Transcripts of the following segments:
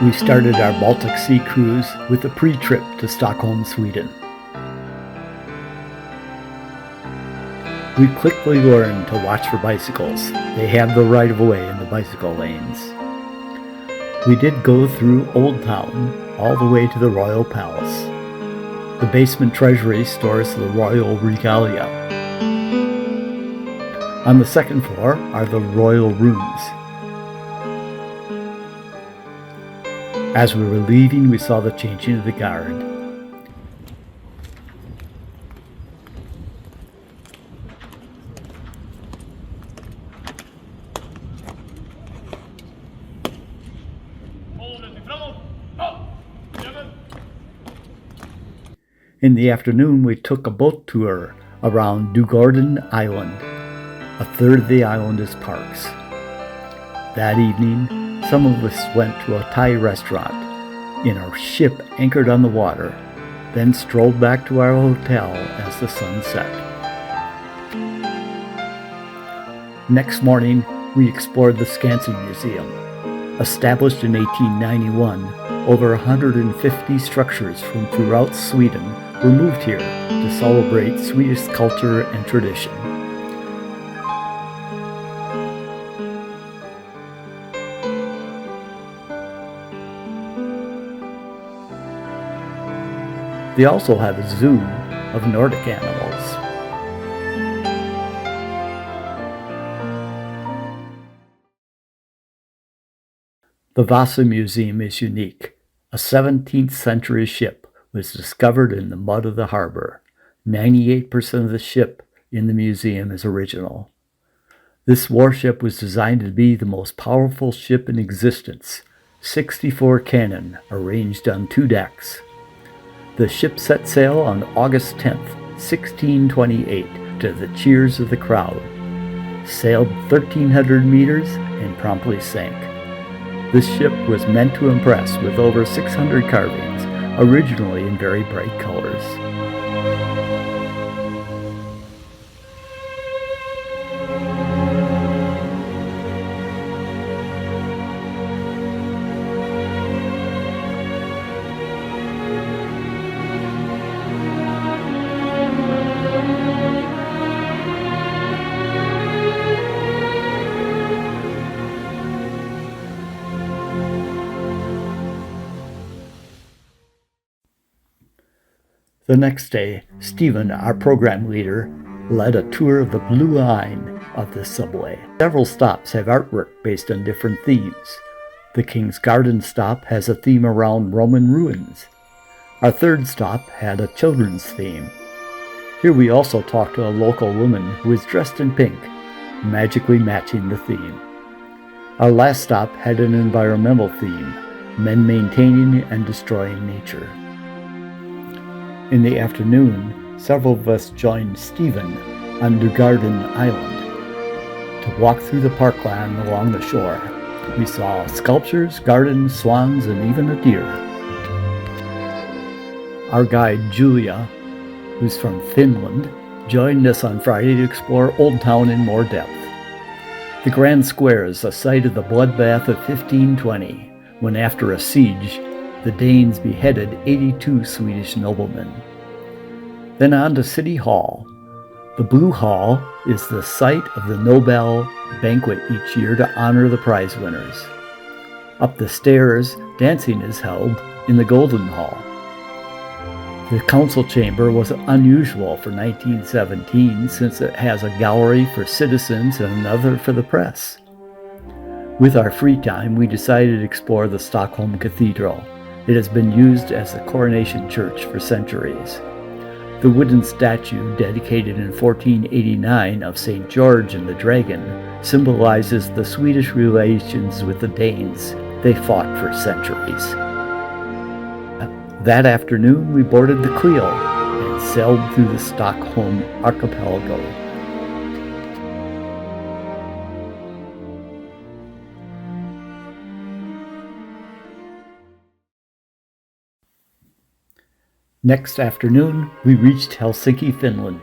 We started our Baltic Sea Cruise with a pre-trip to Stockholm, Sweden. We quickly learned to watch for bicycles. They have the right of way in the bicycle lanes. We did go through Old Town all the way to the Royal Palace. The basement treasury stores the royal regalia. On the second floor are the royal rooms. As we were leaving, we saw the changing of the guard. In the afternoon, we took a boat tour around Djurgården Island. A third of the island is parks. That evening, some of us went to a Thai restaurant in our ship anchored on the water, then strolled back to our hotel as the sun set. Next morning, we explored the Skansen Museum. Established in 1891, over 150 structures from throughout Sweden were moved here to celebrate Swedish culture and tradition. They also have a zoo of Nordic animals. The Vasa Museum is unique. A 17th century ship was discovered in the mud of the harbor. 98% of the ship in the museum is original. This warship was designed to be the most powerful ship in existence. 64 cannon arranged on 2 decks. The ship set sail on August 10th, 1628, to the cheers of the crowd. Sailed 1,300 meters and promptly sank. This ship was meant to impress with over 600 carvings, originally in very bright colors. The next day, Stephen, our program leader, led a tour of the blue line of the subway. Several stops have artwork based on different themes. The King's Garden stop has a theme around Roman ruins. Our third stop had a children's theme. Here we also talked to a local woman who was dressed in pink, magically matching the theme. Our last stop had an environmental theme, men maintaining and destroying nature. In the afternoon, several of us joined Stephen on Djurgården Island to walk through the parkland along the shore. We saw sculptures, gardens, swans, and even a deer. Our guide, Julia, who's from Finland, joined us on Friday to explore Old Town in more depth. The Grand Square is the site of the bloodbath of 1520, when after a siege, the Danes beheaded 82 Swedish noblemen. Then on to City Hall. The Blue Hall is the site of the Nobel banquet each year to honor the prize winners. Up the stairs, dancing is held in the Golden Hall. The council chamber was unusual for 1917 since it has a gallery for citizens and another for the press. With our free time, we decided to explore the Stockholm Cathedral. It has been used as the coronation church for centuries. The wooden statue, dedicated in 1489 of St. George and the Dragon, symbolizes the Swedish relations with the Danes. They fought for centuries. That afternoon, we boarded the Clio and sailed through the Stockholm archipelago. Next afternoon, we reached Helsinki, Finland.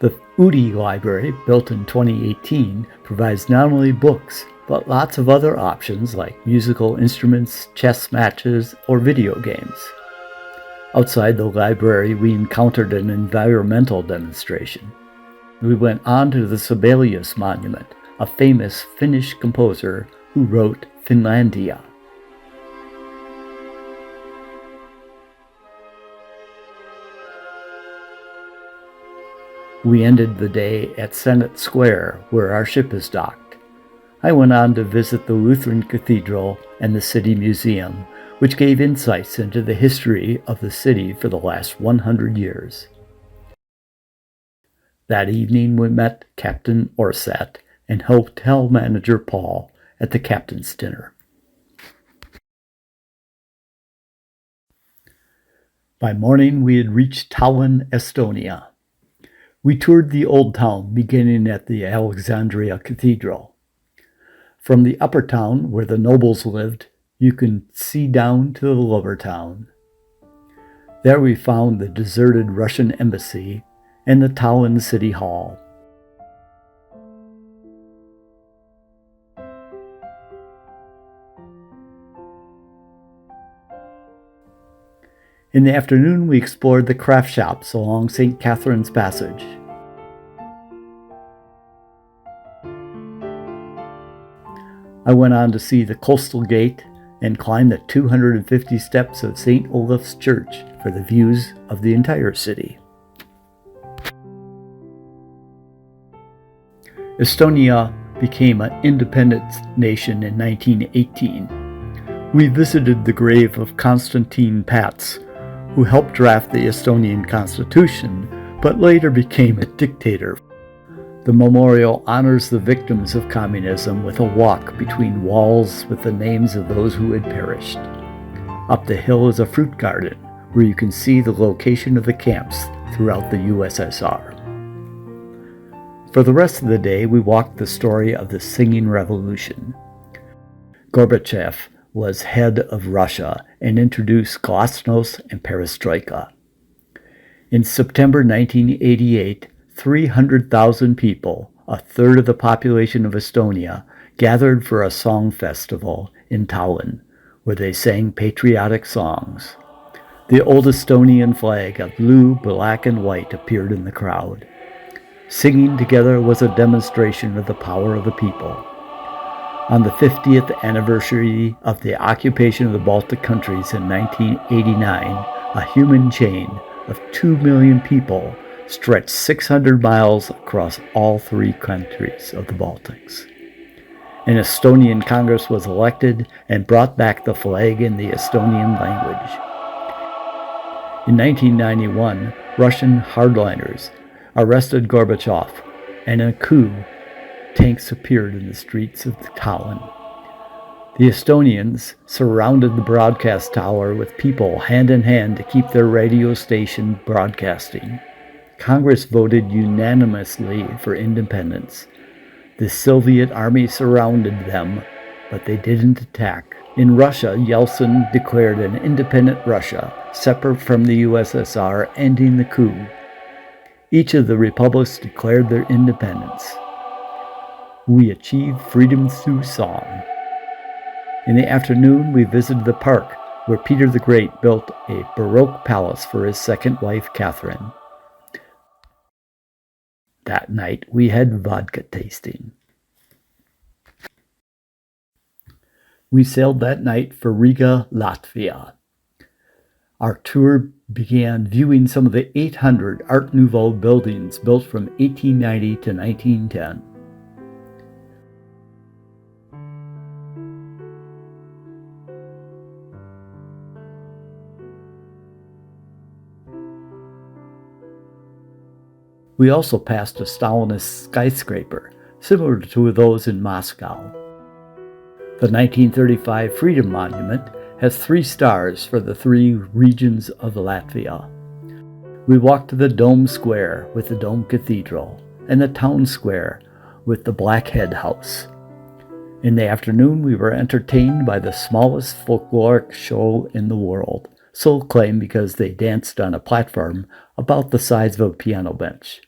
The Udi Library, built in 2018, provides not only books, but lots of other options like musical instruments, chess matches, or video games. Outside the library, we encountered an environmental demonstration. We went on to the Sibelius Monument, a famous Finnish composer who wrote Finlandia. We ended the day at Senate Square, where our ship is docked. I went on to visit the Lutheran Cathedral and the City Museum, which gave insights into the history of the city for the last 100 years. That evening we met Captain Orsat and hotel manager Paul at the captain's dinner. By morning we had reached Tallin, Estonia. We toured the old town, beginning at the Alexandria Cathedral. From the upper town, where the nobles lived, you can see down to the lower town. There we found the deserted Russian embassy and the Tallinn City Hall. In the afternoon, we explored the craft shops along St. Catherine's Passage. I went on to see the Coastal Gate and climbed the 250 steps of St. Olaf's Church for the views of the entire city. Estonia became an independent nation in 1918. We visited the grave of Konstantin Pats, who helped draft the Estonian Constitution, but later became a dictator. The memorial honors the victims of communism with a walk between walls with the names of those who had perished. Up the hill is a fruit garden where you can see the location of the camps throughout the USSR. For the rest of the day, we walked the story of the Singing Revolution. Gorbachev was head of Russia and introduced glasnost and perestroika. In September 1988, 300,000 people, a third of the population of Estonia, gathered for a song festival in Tallinn, where they sang patriotic songs. The old Estonian flag of blue, black, and white appeared in the crowd. Singing together was a demonstration of the power of the people. On the 50th anniversary of the occupation of the Baltic countries in 1989, a human chain of 2 million people stretched 600 miles across all three countries of the Baltics. An Estonian Congress was elected and brought back the flag in the Estonian language. In 1991, Russian hardliners arrested Gorbachev, and in a coup, tanks appeared in the streets of Tallinn. The Estonians surrounded the broadcast tower with people hand in hand to keep their radio station broadcasting. Congress voted unanimously for independence. The Soviet army surrounded them, but they didn't attack. In Russia, Yeltsin declared an independent Russia, separate from the USSR, ending the coup. Each of the republics declared their independence. We achieved freedom through song. In the afternoon, we visited the park where Peter the Great built a Baroque palace for his second wife, Catherine. That night, we had vodka tasting. We sailed that night for Riga, Latvia. Our tour began viewing some of the 800 Art Nouveau buildings built from 1890 to 1910. We also passed a Stalinist skyscraper, similar to those in Moscow. The 1935 Freedom Monument has 3 stars for the 3 regions of Latvia. We walked to the Dome Square with the Dome Cathedral and the Town Square with the Blackhead House. In the afternoon, we were entertained by the smallest folkloric show in the world, so claimed because they danced on a platform about the size of a piano bench.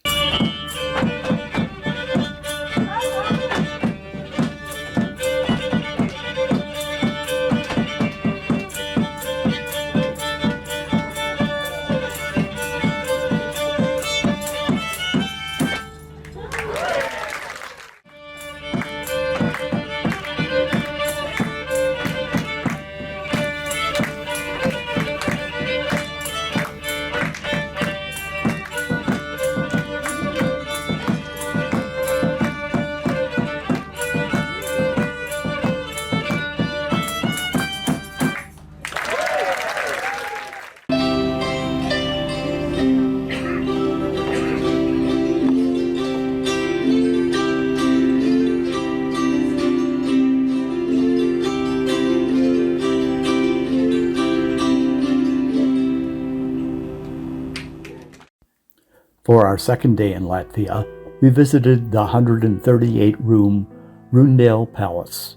For our second day in Latvia, we visited the 138-room Rundale Palace.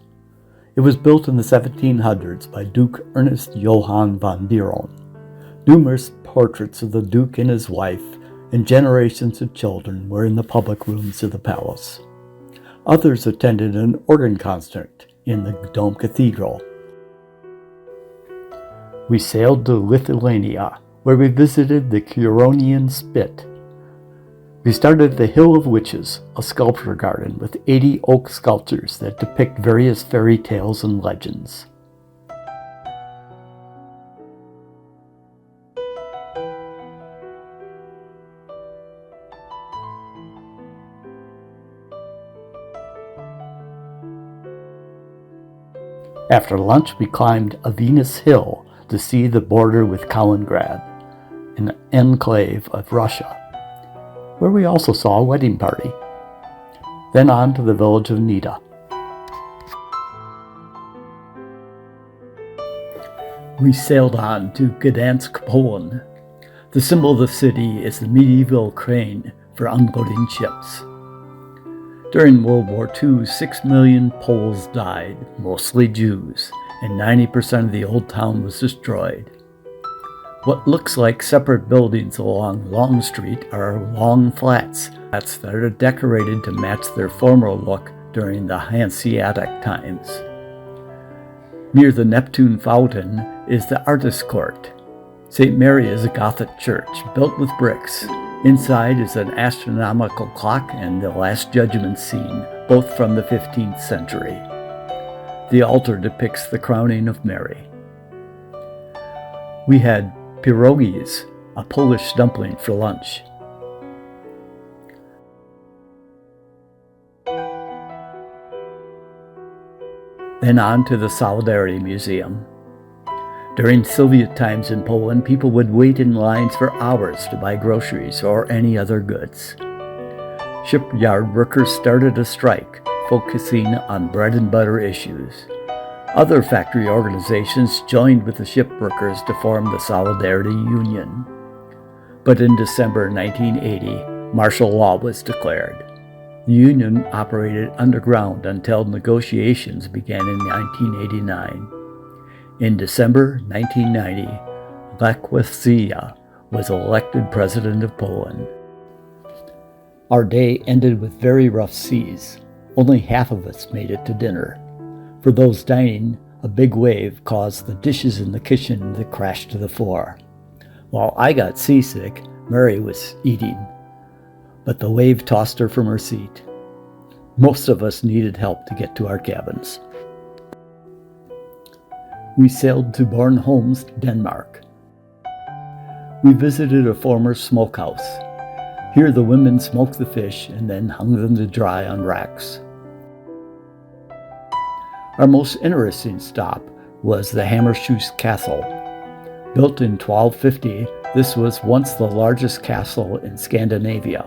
It was built in the 1700s by Duke Ernest Johann von Biron. Numerous portraits of the Duke and his wife and generations of children were in the public rooms of the palace. Others attended an organ concert in the Dome Cathedral. We sailed to Lithuania, where we visited the Curonian Spit. We started at the Hill of Witches, a sculpture garden with 80 oak sculptures that depict various fairy tales and legends. After lunch, we climbed a Venus Hill to see the border with Kaliningrad, an enclave of Russia, where we also saw a wedding party. Then on to the village of Nida. We sailed on to Gdansk, Poland. The symbol of the city is the medieval crane for unloading ships. During World War II, 6 million Poles died, mostly Jews, and 90% of the old town was destroyed. What looks like separate buildings along Long Street are long flats that are decorated to match their former look during the Hanseatic times. Near the Neptune Fountain is the Artist Court. St. Mary is a Gothic church built with bricks. Inside is an astronomical clock and the Last Judgment scene, both from the 15th century. The altar depicts the crowning of Mary. We had pierogies, a Polish dumpling, for lunch. Then on to the Solidarity Museum. During Soviet times in Poland, people would wait in lines for hours to buy groceries or any other goods. Shipyard workers started a strike, focusing on bread and butter issues. Other factory organizations joined with the ship workers to form the Solidarity Union. But in December 1980, martial law was declared. The union operated underground until negotiations began in 1989. In December 1990, Lech Walesa was elected president of Poland. Our day ended with very rough seas. Only half of us made it to dinner. For those dining, a big wave caused the dishes in the kitchen to crash to the floor. While I got seasick, Mary was eating, but the wave tossed her from her seat. Most of us needed help to get to our cabins. We sailed to Bornholm, Denmark. We visited a former smokehouse. Here the women smoked the fish and then hung them to dry on racks. Our most interesting stop was the Hammershus Castle. Built in 1250, this was once the largest castle in Scandinavia.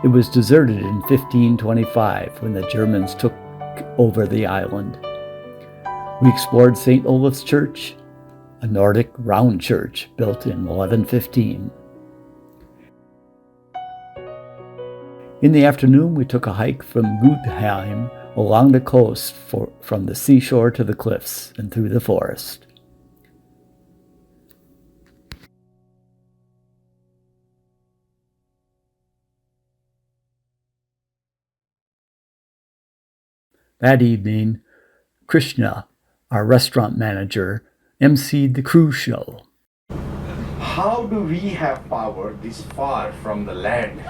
It was deserted in 1525 when the Germans took over the island. We explored St. Olaf's Church, a Nordic round church built in 1115. In the afternoon, we took a hike from Gudheim along the coast from the seashore to the cliffs and through the forest. That evening, Krishna, our restaurant manager, emceed the cruise show. How do we have power this far from the land?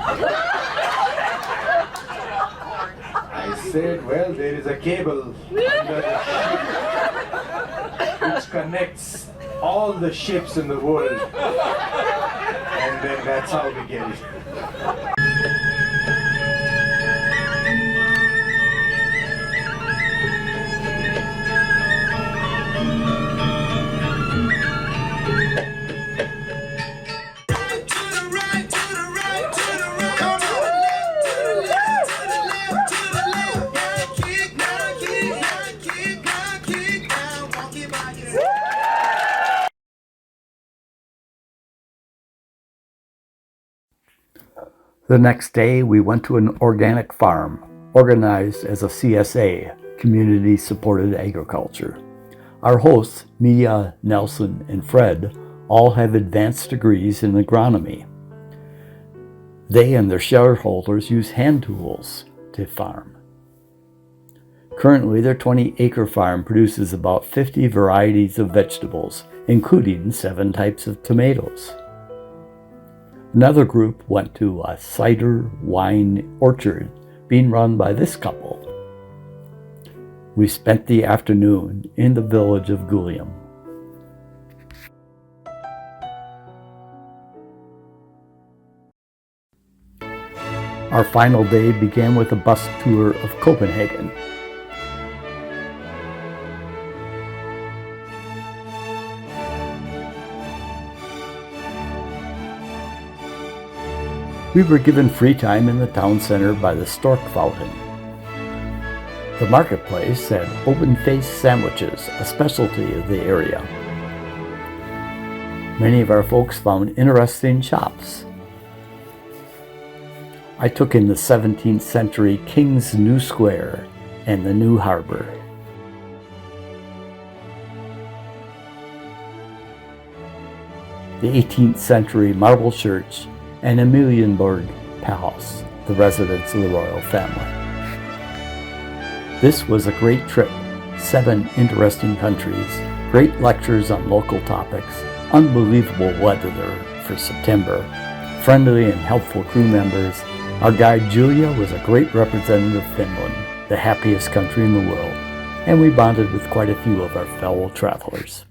I said, well, there is a cable under the ship which connects all the ships in the world. And then that's how we get it. The next day, we went to an organic farm, organized as a CSA, Community Supported Agriculture. Our hosts, Mia, Nelson, and Fred, all have advanced degrees in agronomy. They and their shareholders use hand tools to farm. Currently, their 20-acre farm produces about 50 varieties of vegetables, including 7 types of tomatoes. Another group went to a cider wine orchard being run by this couple. We spent the afternoon in the village of Gulium. Our final day began with a bus tour of Copenhagen. We were given free time in the town center by the Stork Fountain. The marketplace had open-faced sandwiches, a specialty of the area. Many of our folks found interesting shops. I took in the 17th century King's New Square and the New Harbor. The 18th century marble church and Amalienborg Palace, the residence of the royal family. This was a great trip, 7 interesting countries, great lectures on local topics, unbelievable weather for September, friendly and helpful crew members. Our guide Julia was a great representative of Finland, the happiest country in the world, and we bonded with quite a few of our fellow travelers.